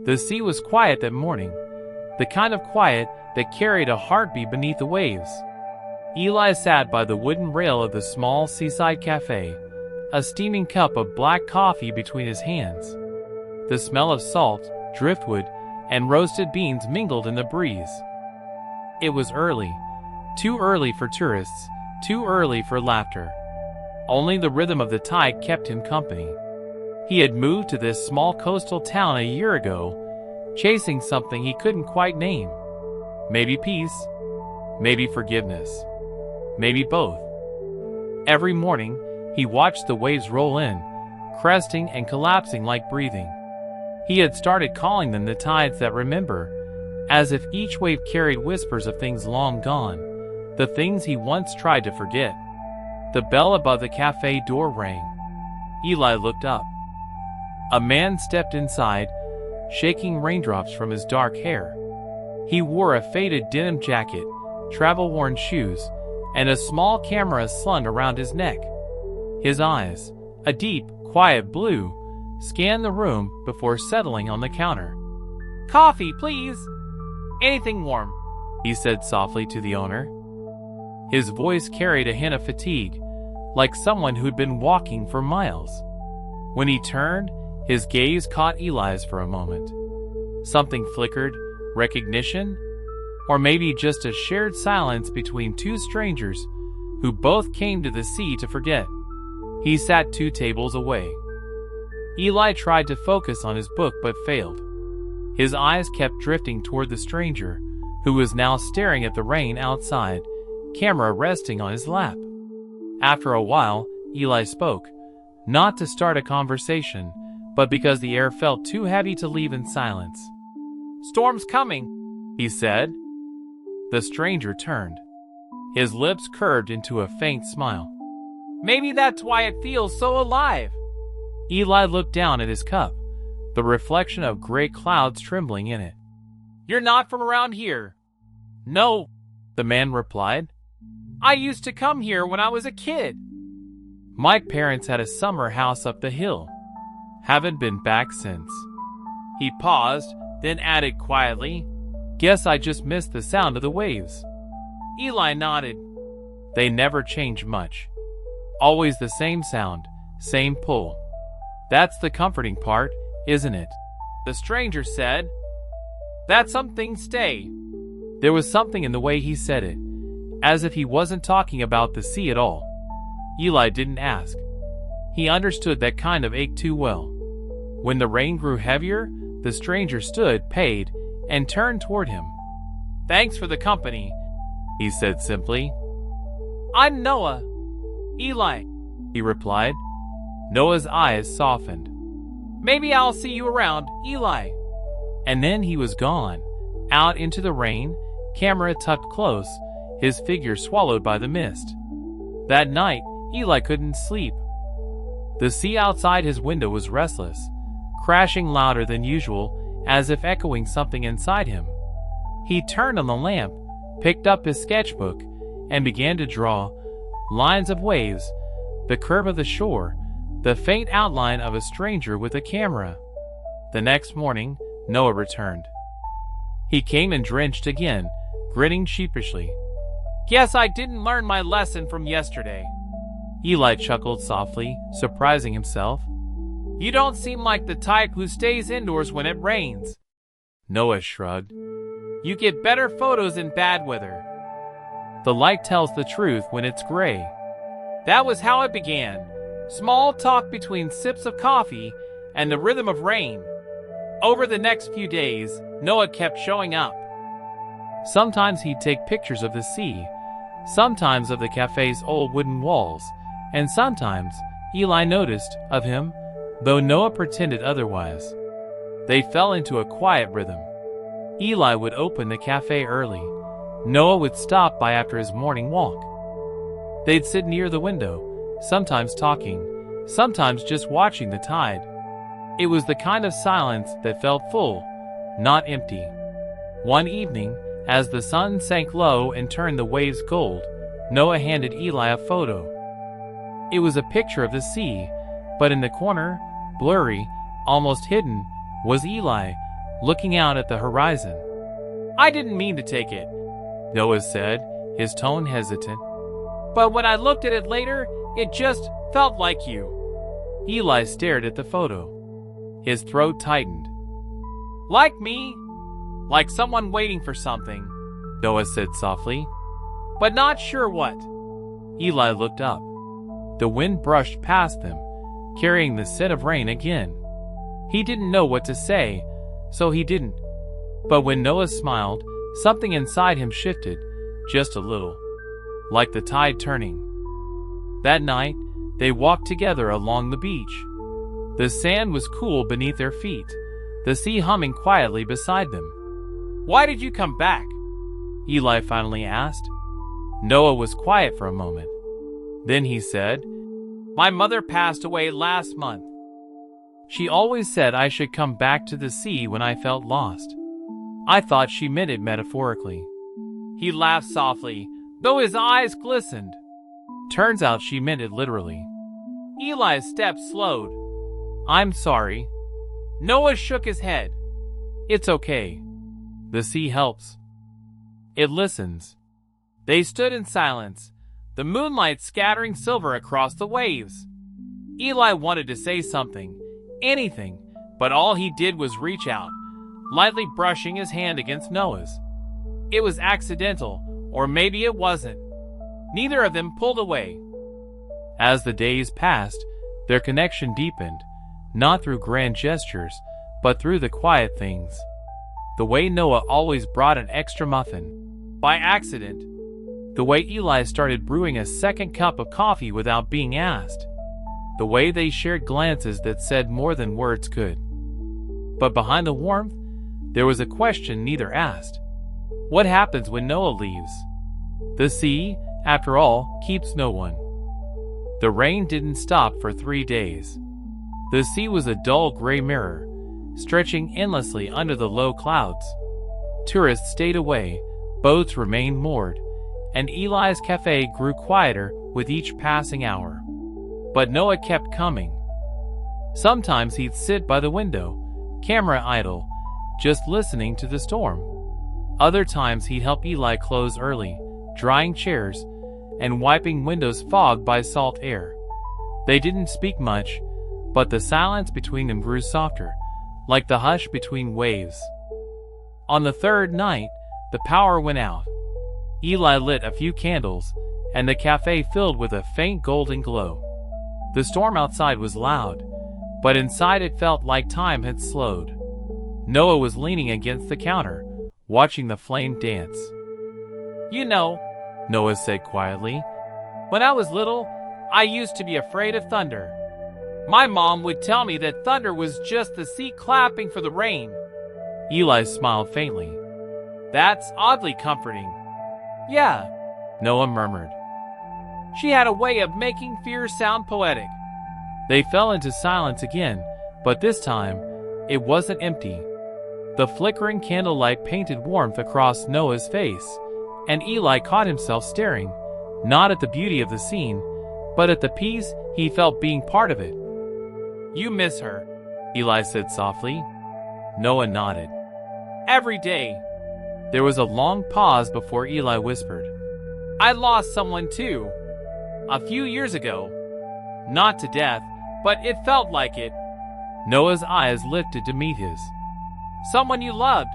The sea was quiet that morning, the kind of quiet that carried a heartbeat beneath the waves. Eli sat by the wooden rail of the small seaside cafe, a steaming cup of black coffee between his hands. The smell of salt, driftwood, and roasted beans mingled in the breeze. It was early, too early for tourists, too early for laughter. Only the rhythm of the tide kept him company. He had moved to this small coastal town a year ago, chasing something he couldn't quite name. Maybe peace, maybe forgiveness, maybe both. Every morning, he watched the waves roll in, cresting and collapsing like breathing. He had started calling them the tides that remember, as if each wave carried whispers of things long gone, the things he once tried to forget. The bell above the cafe door rang. Eli looked up. A man stepped inside, shaking raindrops from his dark hair. He wore a faded denim jacket, travel-worn shoes, and a small camera slung around his neck. His eyes, a deep, quiet blue, scanned the room before settling on the counter. "Coffee, please. Anything warm," he said softly to the owner. His voice carried a hint of fatigue, like someone who'd been walking for miles. When he turned, his gaze caught Eli's for a moment. Something flickered, recognition, or maybe just a shared silence between two strangers who both came to the sea to forget. He sat 2 tables away. Eli tried to focus on his book but failed. His eyes kept drifting toward the stranger, who was now staring at the rain outside, camera resting on his lap. After a while, Eli spoke, not to start a conversation, but because the air felt too heavy to leave in silence. "Storm's coming," he said. The stranger turned. His lips curved into a faint smile. "Maybe that's why it feels so alive." Eli looked down at his cup, the reflection of gray clouds trembling in it. "You're not from around here." "No," the man replied. "I used to come here when I was a kid. My parents had a summer house up the hill. Haven't been back since." He paused, then added quietly, "Guess I just missed the sound of the waves." Eli nodded. They never changed much. Always the same sound, same pull. "That's the comforting part, isn't it?" the stranger said. "That some things stay." There was something in the way he said it, as if he wasn't talking about the sea at all. Eli didn't ask. He understood that kind of ache too well. When the rain grew heavier, the stranger stood, paid, and turned toward him. "Thanks for the company," he said simply. "I'm Noah." "Eli," he replied. Noah's eyes softened. "Maybe I'll see you around, Eli." And then he was gone, out into the rain, camera tucked close, his figure swallowed by the mist. That night, Eli couldn't sleep. The sea outside his window was restless, crashing louder than usual, as if echoing something inside him. He turned on the lamp, picked up his sketchbook, and began to draw lines of waves, the curve of the shore, the faint outline of a stranger with a camera. The next morning, Noah returned. He came and drenched again, grinning sheepishly. "Guess I didn't learn my lesson from yesterday." Eli chuckled softly, surprising himself. "You don't seem like the type who stays indoors when it rains." Noah shrugged. "You get better photos in bad weather." The light tells the truth when it's gray. That was how it began. Small talk between sips of coffee and the rhythm of rain. Over the next few days, Noah kept showing up. Sometimes he'd take pictures of the sea, sometimes of the cafe's old wooden walls, and sometimes, Eli noticed, of him, though Noah pretended otherwise. They fell into a quiet rhythm. Eli would open the cafe early. Noah would stop by after his morning walk. They'd sit near the window, sometimes talking, sometimes just watching the tide. It was the kind of silence that felt full, not empty. One evening, as the sun sank low and turned the waves gold, Noah handed Eli a photo. It was a picture of the sea, but in the corner, blurry, almost hidden, was Eli, looking out at the horizon. "I didn't mean to take it," Noah said, his tone hesitant. "But when I looked at it later, it just felt like you." Eli stared at the photo. His throat tightened. "Like me? Like someone waiting for something," Noah said softly. "But not sure what." Eli looked up. The wind brushed past them, carrying the scent of rain again. He didn't know what to say, so he didn't. But when Noah smiled, something inside him shifted, just a little, like the tide turning. That night, they walked together along the beach. The sand was cool beneath their feet, the sea humming quietly beside them. "Why did you come back?" Eli finally asked. Noah was quiet for a moment. Then he said, "My mother passed away last month. She always said I should come back to the sea when I felt lost. I thought she meant it metaphorically." He laughed softly, though his eyes glistened. Turns out she meant it literally. Eli's steps slowed. "I'm sorry." Noah shook his head. "It's okay. The sea helps. It listens." They stood in silence, the moonlight scattering silver across the waves. Eli wanted to say something, anything, but all he did was reach out, lightly brushing his hand against Noah's. It was accidental, or maybe it wasn't. Neither of them pulled away. As the days passed, their connection deepened, not through grand gestures, but through the quiet things. The way Noah always brought an extra muffin, by accident. The way Eli started brewing a second cup of coffee without being asked. The way they shared glances that said more than words could. But behind the warmth, there was a question neither asked. What happens when Noah leaves? The sea, after all, keeps no one. The rain didn't stop for 3 days. The sea was a dull gray mirror, stretching endlessly under the low clouds. Tourists stayed away, boats remained moored, and Eli's cafe grew quieter with each passing hour. But Noah kept coming. Sometimes he'd sit by the window, camera idle, just listening to the storm. Other times he'd help Eli close early, drying chairs, and wiping windows fogged by salt air. They didn't speak much, but the silence between them grew softer, like the hush between waves. On the third night, the power went out. Eli lit a few candles, and the cafe filled with a faint golden glow. The storm outside was loud, but inside it felt like time had slowed. Noah was leaning against the counter, watching the flame dance. "You know," Noah said quietly, "when I was little, I used to be afraid of thunder. My mom would tell me that thunder was just the sea clapping for the rain." Eli smiled faintly. "That's oddly comforting." "Yeah," Noah murmured. "She had a way of making fear sound poetic." They fell into silence again, but this time, it wasn't empty. The flickering candlelight painted warmth across Noah's face, and Eli caught himself staring, not at the beauty of the scene, but at the peace he felt being part of it. "You miss her," Eli said softly. Noah nodded. "Every day." There was a long pause before Eli whispered, "I lost someone too. A few years ago. Not to death, but it felt like it." Noah's eyes lifted to meet his. "Someone you loved."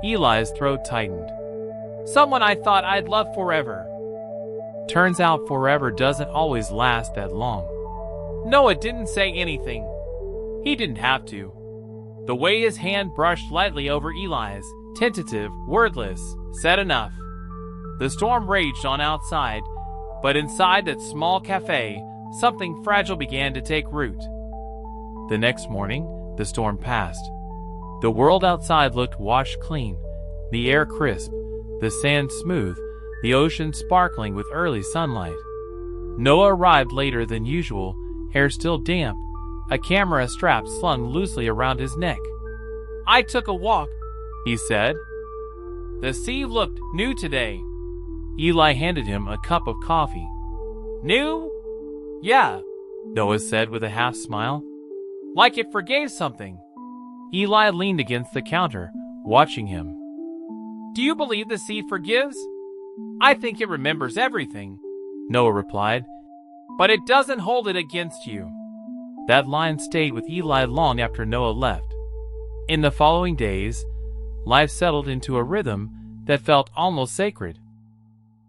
Eli's throat tightened. "Someone I thought I'd love forever." Turns out forever doesn't always last that long. Noah didn't say anything. He didn't have to. The way his hand brushed lightly over Eli's, tentative, wordless, said enough. The storm raged on outside, but inside that small cafe, something fragile began to take root. The next morning, the storm passed. The world outside looked washed clean, the air crisp, the sand smooth, the ocean sparkling with early sunlight. Noah arrived later than usual, hair still damp, a camera strap slung loosely around his neck. "I took a walk," he said. "The sea looked new today." Eli handed him a cup of coffee. "New?" "Yeah," Noah said with a half smile. "Like it forgave something." Eli leaned against the counter, watching him. Do you believe the sea forgives? I think it remembers everything, Noah replied, but it doesn't hold it against you. That line stayed with Eli long after Noah left. In the following days, life settled into a rhythm that felt almost sacred.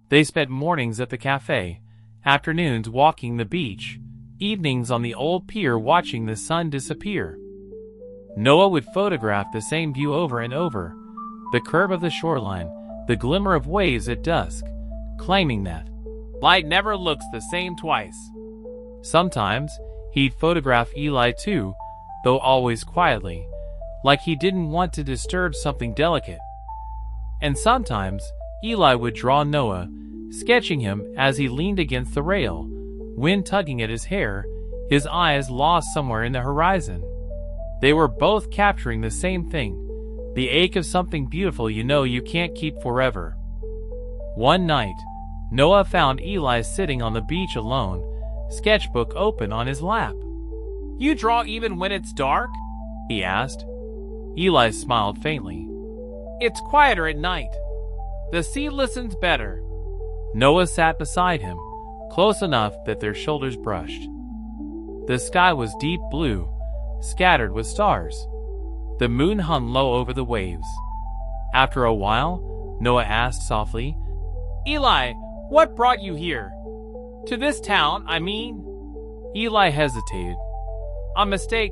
They spent mornings at the cafe, afternoons walking the beach, evenings on the old pier watching the sun disappear. Noah would photograph the same view over and over, the curve of the shoreline, the glimmer of waves at dusk, claiming that light never looks the same twice. Sometimes, he'd photograph Eli too, though always quietly, like he didn't want to disturb something delicate. And sometimes, Eli would draw Noah, sketching him as he leaned against the rail, wind tugging at his hair, his eyes lost somewhere in the horizon. They were both capturing the same thing, the ache of something beautiful you know you can't keep forever. One night, Noah found Eli sitting on the beach alone, sketchbook open on his lap. You draw even when it's dark? He asked. Eli smiled faintly. It's quieter at night. The sea listens better. Noah sat beside him, close enough that their shoulders brushed. The sky was deep blue, scattered with stars. The moon hung low over the waves. After a while, Noah asked softly, Eli, what brought you here? To this town, I mean? Eli hesitated. A mistake,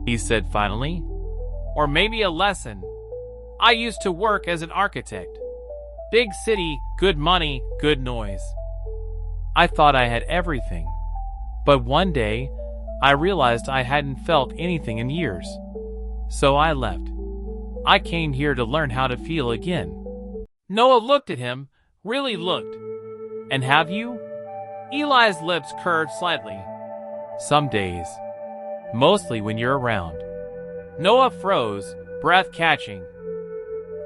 he said finally. Or maybe a lesson. I used to work as an architect. Big city, good money, good noise. I thought I had everything. But one day, I realized I hadn't felt anything in years. So I left. I came here to learn how to feel again. Noah looked at him, really looked. And have you? Eli's lips curved slightly. Some days. Mostly when you're around. Noah froze, breath catching.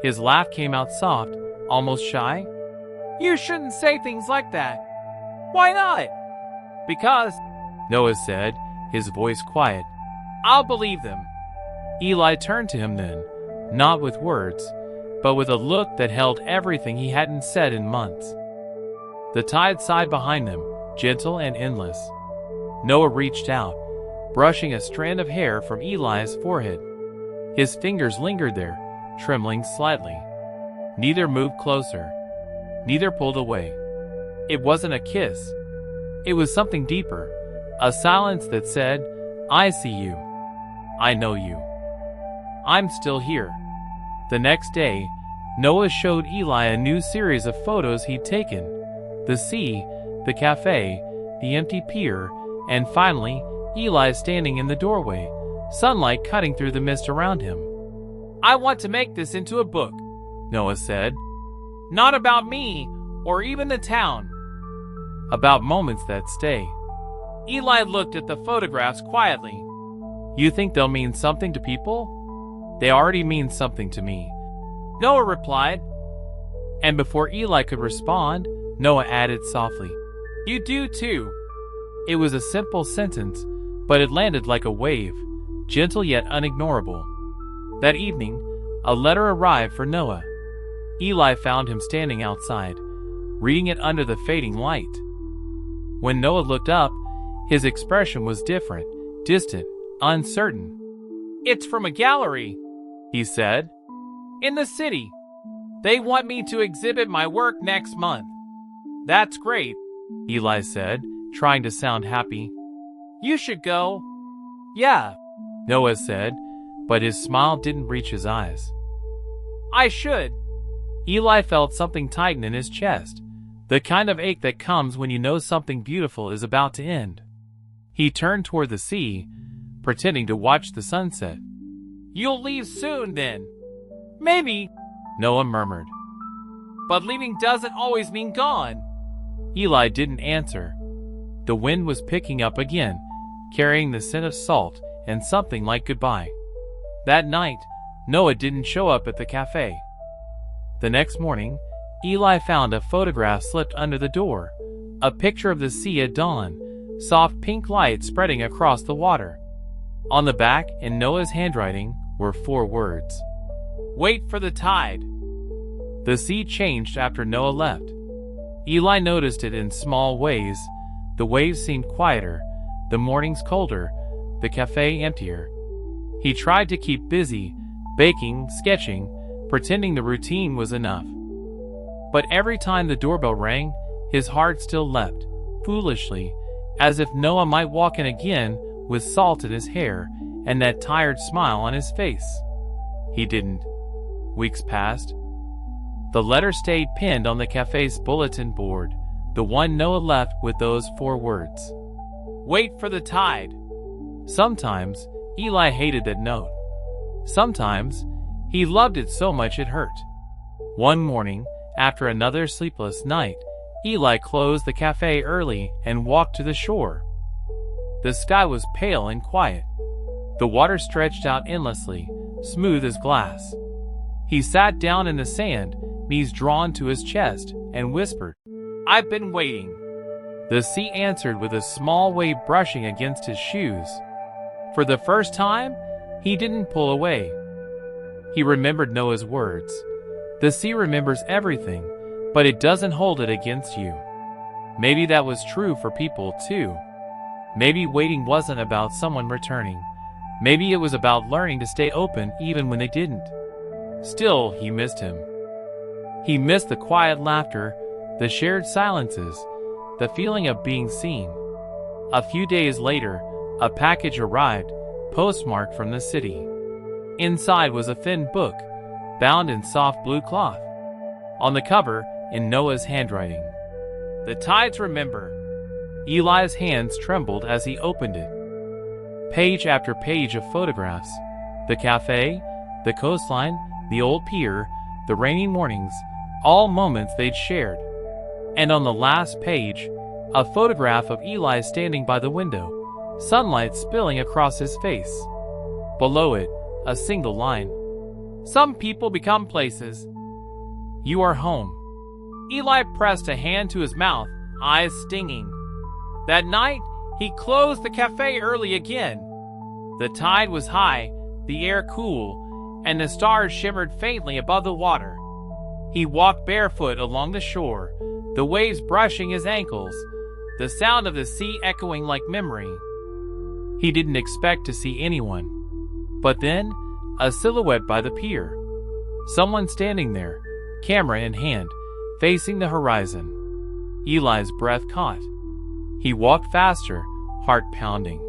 His laugh came out soft, almost shy. You shouldn't say things like that. Why not? Because, Noah said, his voice quiet. I'll believe them. Eli turned to him then, not with words, but with a look that held everything he hadn't said in months. The tide sighed behind them, gentle and endless. Noah reached out, brushing a strand of hair from Eli's forehead. His fingers lingered there, trembling slightly. Neither moved closer. Neither pulled away. It wasn't a kiss. It was something deeper, a silence that said, I see you. I know you. I'm still here. The next day, Noah showed Eli a new series of photos he'd taken. The sea, the cafe, the empty pier, and finally, Eli standing in the doorway, sunlight cutting through the mist around him. I want to make this into a book, Noah said. Not about me, or even the town. About moments that stay. Eli looked at the photographs quietly. You think they'll mean something to people? They already mean something to me, Noah replied. And before Eli could respond, Noah added softly, You do too. It was a simple sentence, but it landed like a wave, gentle yet unignorable. That evening, a letter arrived for Noah. Eli found him standing outside, reading it under the fading light. When Noah looked up, his expression was different, distant, uncertain. It's from a gallery, he said. In the city. They want me to exhibit my work next month. That's great, Eli said, trying to sound happy. You should go. Yeah, Noah said, but his smile didn't reach his eyes. I should. Eli felt something tighten in his chest, the kind of ache that comes when you know something beautiful is about to end. He turned toward the sea, pretending to watch the sunset. You'll leave soon, then. Maybe, Noah murmured. But leaving doesn't always mean gone. Eli didn't answer. The wind was picking up again, carrying the scent of salt and something like goodbye. That night, Noah didn't show up at the cafe. The next morning, Eli found a photograph slipped under the door, a picture of the sea at dawn, soft pink light spreading across the water. On the back, in Noah's handwriting, were 4 words. Wait for the tide. The sea changed after Noah left. Eli noticed it in small ways. The waves seemed quieter, the mornings colder, the cafe emptier. He tried to keep busy, baking, sketching, pretending the routine was enough. But every time the doorbell rang, his heart still leapt, foolishly, as if Noah might walk in again with salt in his hair and that tired smile on his face. He didn't. Weeks passed. The letter stayed pinned on the cafe's bulletin board, the one Noah left with those 4 words. Wait for the tide. Sometimes, Eli hated that note. Sometimes, he loved it so much it hurt. One morning, after another sleepless night, Eli closed the cafe early and walked to the shore. The sky was pale and quiet. The water stretched out endlessly, smooth as glass. He sat down in the sand, knees drawn to his chest, and whispered, I've been waiting. The sea answered with a small wave brushing against his shoes. For the first time, he didn't pull away. He remembered Noah's words. The sea remembers everything, but it doesn't hold it against you. Maybe that was true for people too. Maybe waiting wasn't about someone returning. Maybe it was about learning to stay open even when they didn't. Still, he missed him. He missed the quiet laughter, the shared silences, the feeling of being seen. A few days later, a package arrived, postmarked from the city. Inside was a thin book, bound in soft blue cloth. On the cover, in Noah's handwriting, The Tides Remember. Eli's hands trembled as he opened it. Page after page of photographs. The cafe, the coastline, the old pier, the rainy mornings, all moments they'd shared. And on the last page, a photograph of Eli standing by the window, sunlight spilling across his face. Below it, a single line. Some people become places. You are home. Eli pressed a hand to his mouth, eyes stinging. That night, he closed the cafe early again. The tide was high, the air cool, and the stars shimmered faintly above the water. He walked barefoot along the shore, the waves brushing his ankles, the sound of the sea echoing like memory. He didn't expect to see anyone. But then, a silhouette by the pier. Someone standing there, camera in hand, facing the horizon. Eli's breath caught. He walked faster, heart pounding.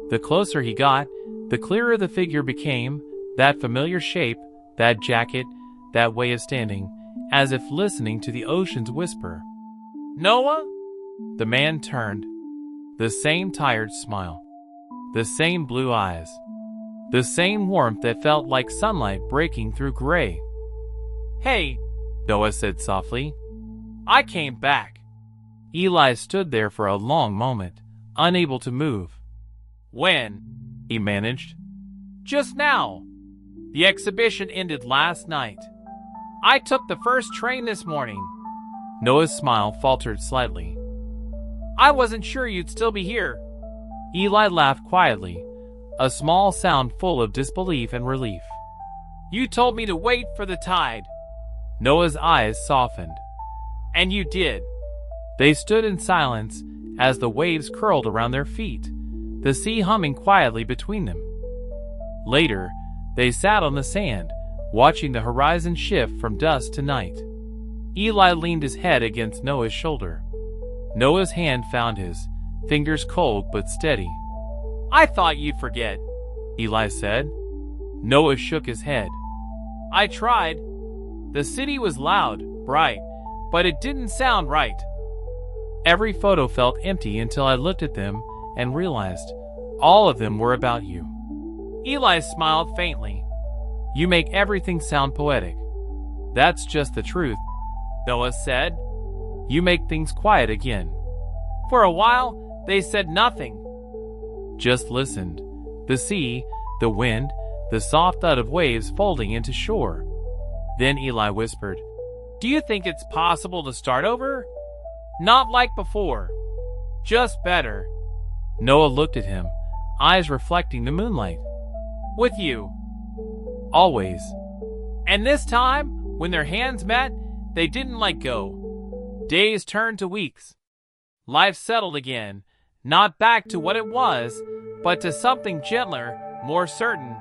The closer he got, the clearer the figure became, that familiar shape, that jacket, that way of standing, as if listening to the ocean's whisper. Noah? The man turned. The same tired smile. The same blue eyes. The same warmth that felt like sunlight breaking through gray. Hey, Noah said softly. I came back. Eli stood there for a long moment, unable to move. When? He managed. Just now. The exhibition ended last night. I took the first train this morning. Noah's smile faltered slightly. I wasn't sure you'd still be here. Eli laughed quietly, a small sound full of disbelief and relief. You told me to wait for the tide. Noah's eyes softened. And you did. They stood in silence as the waves curled around their feet, the sea humming quietly between them. Later, they sat on the sand, watching the horizon shift from dusk to night. Eli leaned his head against Noah's shoulder. Noah's hand found his, fingers cold but steady. I thought you'd forget, Eli said. Noah shook his head. I tried. The city was loud, bright, but it didn't sound right. Every photo felt empty until I looked at them and realized all of them were about you. Eli smiled faintly. You make everything sound poetic. That's just the truth, Noah said. You make things quiet again. For a while, they said nothing. Just listened. The sea, the wind, the soft thud of waves folding into shore. Then Eli whispered, Do you think it's possible to start over? Not like before. Just better. Noah looked at him, eyes reflecting the moonlight. With you. always. And this time, when their hands met, they didn't let go. Days turned to weeks. Life settled again, not back to what it was, but to something gentler, more certain.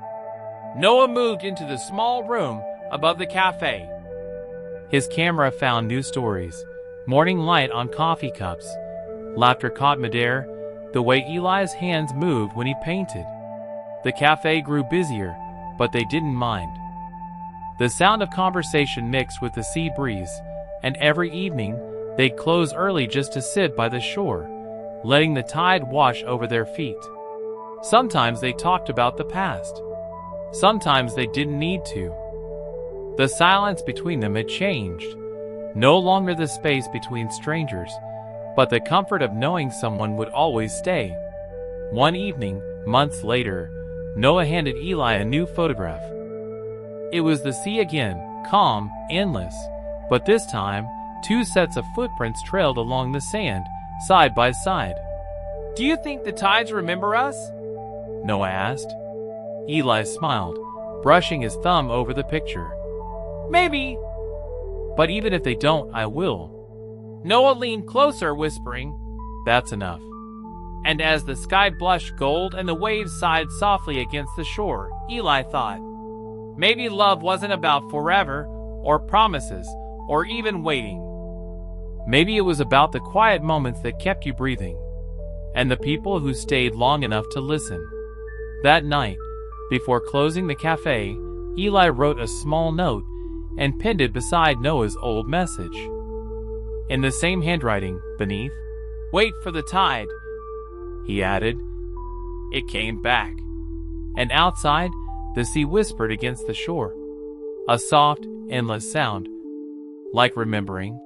Noah moved into the small room above the cafe. His camera found new stories, morning light on coffee cups. Laughter caught midair, the way Eli's hands moved when he painted. The cafe grew busier, but they didn't mind. The sound of conversation mixed with the sea breeze, and every evening they'd close early just to sit by the shore, letting the tide wash over their feet. Sometimes they talked about the past. Sometimes they didn't need to. The silence between them had changed. No longer the space between strangers, but the comfort of knowing someone would always stay. One evening, months later, Noah handed Eli a new photograph. It was the sea again, calm, endless, but this time, 2 sets of footprints trailed along the sand, side by side. "Do you think the tides remember us?" Noah asked. Eli smiled, brushing his thumb over the picture. "Maybe. But even if they don't, I will." Noah leaned closer, whispering, "That's enough." And as the sky blushed gold and the waves sighed softly against the shore, Eli thought, maybe love wasn't about forever, or promises, or even waiting. Maybe it was about the quiet moments that kept you breathing, and the people who stayed long enough to listen. That night, before closing the cafe, Eli wrote a small note and pinned it beside Noah's old message. In the same handwriting, beneath, "Wait for the tide," he added. It came back, and outside, the sea whispered against the shore. A soft, endless sound, like remembering.